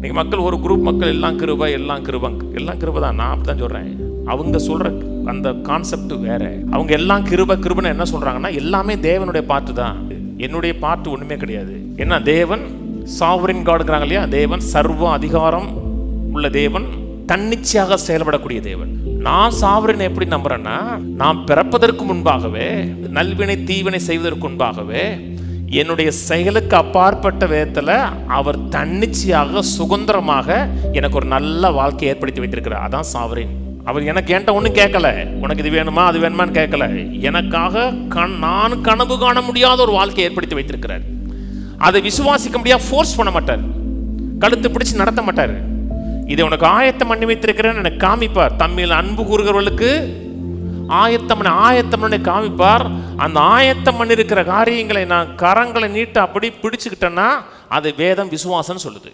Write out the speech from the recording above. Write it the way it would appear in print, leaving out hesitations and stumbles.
இன்னைக்கு மக்கள் ஒரு குரூப் மக்கள் எல்லாம் கிருபை எல்லாம் கிருபை தான். நான் அப்படி தான் சொல்கிறேன். அவங்க சொல்கிற அந்த கான்செப்ட் வேற. அவங்க எல்லாம் கிருபைன்னு என்ன சொல்கிறாங்கன்னா, எல்லாமே தேவனுடைய பாட்டு தான், என்னுடைய பாட்டு ஒன்றுமே கிடையாது. ஏன்னா தேவன் சாவரின் காடுங்கிறாங்க இல்லையா, தேவன் சர்வ அதிகாரம் உள்ள தேவன், தன்னிச்சையாக செயல்படக்கூடிய தேவன். நான் சாவரின் எப்படி நம்புறேன்னா, நான் பிறப்பதற்கு முன்பாகவே, நல்வினை தீவினை செய்வதற்கு முன்பாகவே, என்னுடைய செயலுக்கு அப்பாற்பட்ட விதத்தில் அவர் தன்னிச்சையாக சுதந்திரமாக எனக்கு ஒரு நல்ல வாழ்க்கையை ஏற்படுத்தி வைத்திருக்கிறார். அதான் சாவரின். அவர் எனக்கு என்கிட்ட ஒன்றும் கேட்கல, உனக்கு இது வேணுமா அது வேணுமான்னு கேட்கல. எனக்காக நான் கனவு காண முடியாத ஒரு வாழ்க்கையை ஏற்படுத்தி வைத்திருக்கிறார். அதை விசுவாசிக்க முடியாது, ஃபோர்ஸ் பண்ண மாட்டார், கழுத்து பிடிச்சு நடத்த மாட்டார். இதை உனக்கு ஆயத்தம் பண்ணி வைத்திருக்கிறேன்னு எனக்கு காமிப்பார். தம்மில் அன்பு கூறுகிறவர்களுக்கு ஆயத்தம் பண்ணி காமிப்பார். அந்த ஆயத்தம் பண்ணிருக்கிற காரியங்களை நான் கரங்களை நீட்ட அப்படி பிடிச்சுக்கிட்டேன்னா அது வேதம் விசுவாசம்னு சொல்லுது.